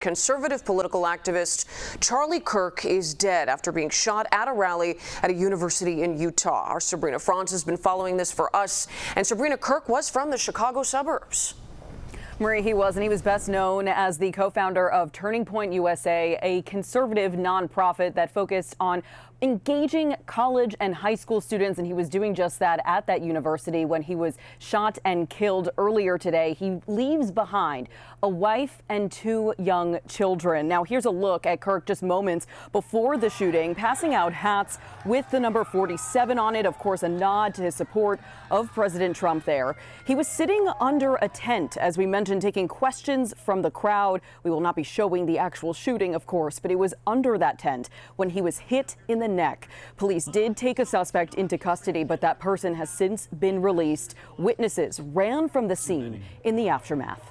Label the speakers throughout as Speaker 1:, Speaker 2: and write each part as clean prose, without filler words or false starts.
Speaker 1: Conservative political activist Charlie Kirk is dead after being shot at a rally at a university in Utah. Our Sabrina Franz has been following this for us. And Sabrina, Kirk was from the Chicago suburbs.
Speaker 2: Marie, he was best known as the co-founder of Turning Point USA, a conservative nonprofit that focused on engaging college and high school students, and he was doing just that at that university when he was shot and killed earlier today. He leaves behind a wife and 2 young children. Now, here's a look at Kirk just moments before the shooting, passing out hats with the number 47 on it, of course, a nod to his support of President Trump there. He was sitting under a tent, as we mentioned, taking questions from the crowd. We will not be showing the actual shooting, of course, but it was under that tent when he was hit in the neck. Police did take a suspect into custody, but that person has since been released. Witnesses ran from the scene in the aftermath.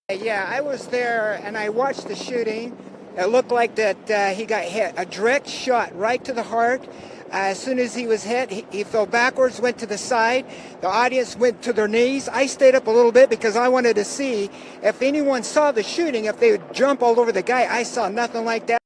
Speaker 3: Yeah, I was there and I watched the shooting. It looked like that he got hit. A direct shot right to the heart. As soon as he was hit, he fell backwards, went to the side. The audience went to their knees. I stayed up a little bit because I wanted to see if anyone saw the shooting, if they would jump all over the guy. I saw nothing like that.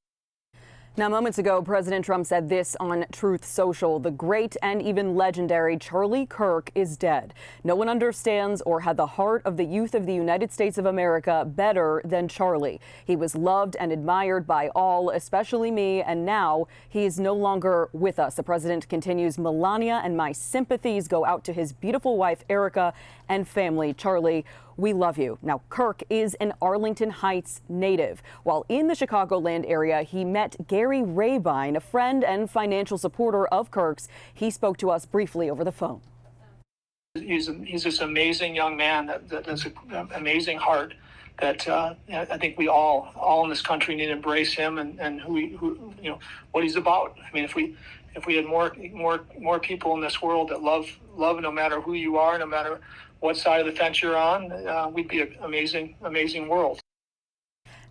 Speaker 2: Now, moments ago, President Trump said this on Truth Social: the great and even legendary Charlie Kirk is dead. No one understands or had the heart of the youth of the United States of America better than Charlie. He was loved and admired by all, especially me, and now he is no longer with us. The president continues, Melania and my sympathies go out to his beautiful wife, Erica, and family. Charlie, we love you. Now, Kirk is an Arlington Heights native. While in the Chicagoland area, he met Gary Rabine, a friend and financial supporter of Kirk's. He spoke to us briefly over the phone.
Speaker 4: He's this amazing young man that has an amazing heart that I think we all in this country need to embrace him and who what he's about. I mean, if we had more people in this world that love no matter who you are, no matter what side of the fence you're on, we'd be an amazing world.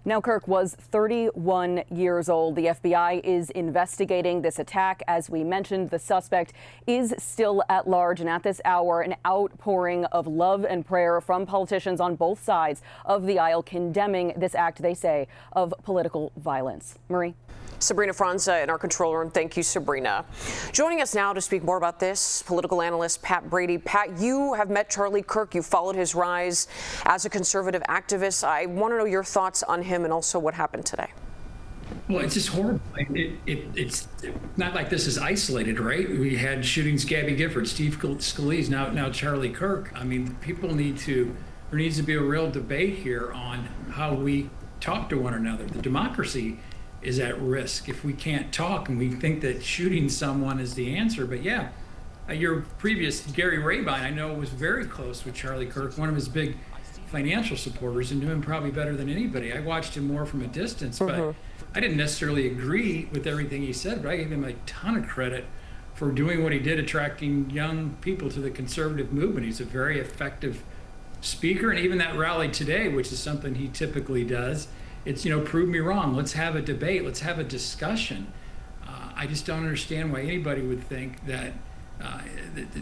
Speaker 2: Now, Kirk was 31 years old. The FBI is investigating this attack. As we mentioned, the suspect is still at large, and at this hour, an outpouring of love and prayer from politicians on both sides of the aisle condemning this act, they say, of political violence. Marie?
Speaker 1: Sabrina Franz in our control room. Thank you, Sabrina. Joining us now to speak more about this, political analyst Pat Brady. Pat, you have met Charlie Kirk. You followed his rise as a conservative activist. I want to know your thoughts on him and also what happened today.
Speaker 5: Well, it's just horrible. It's not like this is isolated, right? We had shootings, Gabby Gifford, Steve Scalise, now Charlie Kirk. I mean, there needs to be a real debate here on how we talk to one another. The democracy is at risk if we can't talk and we think that shooting someone is the answer. But yeah, your previous Gary Rabine, I know, was very close with Charlie Kirk, one of his big financial supporters, and knew him probably better than anybody. I watched him more from a distance, but I didn't necessarily agree with everything he said, but I gave him a ton of credit for doing what he did, attracting young people to the conservative movement. He's a very effective speaker, and even that rally today, which is something he typically does, it's, prove me wrong. Let's have a debate. Let's have a discussion. I just don't understand why anybody would think that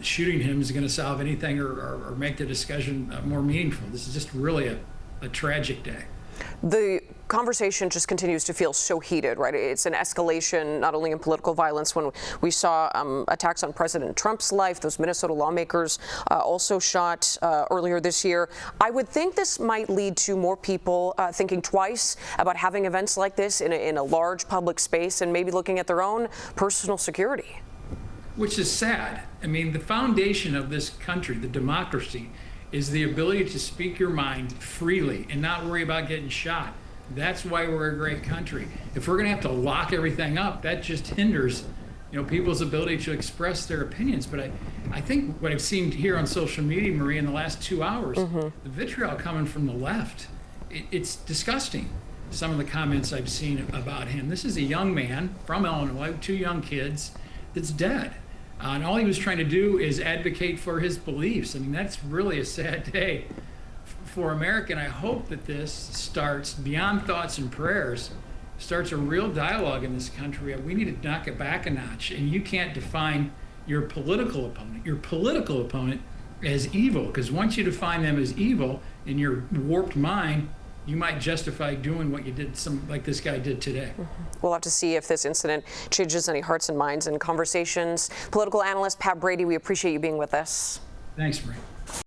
Speaker 5: shooting him is going to solve anything or make the discussion more meaningful. This is just really a tragic day.
Speaker 1: The conversation just continues to feel so heated, right? It's an escalation, not only in political violence. When we saw attacks on President Trump's life, those Minnesota lawmakers also shot earlier this year. I would think this might lead to more people thinking twice about having events like this in a large public space and maybe looking at their own personal security.
Speaker 5: Which is sad. I mean, the foundation of this country, the democracy, is the ability to speak your mind freely and not worry about getting shot. That's why we're a great country. If we're going to have to lock everything up, that just hinders, people's ability to express their opinions. But I think what I've seen here on social media, Marie, in the last 2 hours, the vitriol coming from the left, it's disgusting. Some of the comments I've seen about him. This is a young man from Illinois with 2 young kids that's dead. And all he was trying to do is advocate for his beliefs. I mean, that's really a sad day for America. And I hope that this starts, beyond thoughts and prayers, starts a real dialogue in this country. We need to knock it back a notch. And you can't define your political opponent as evil, because once you define them as evil in your warped mind, you might justify doing what you did, like this guy did today.
Speaker 1: We'll have to see if this incident changes any hearts and minds and conversations. Political analyst Pat Brady, we appreciate you being with us.
Speaker 5: Thanks, Marie.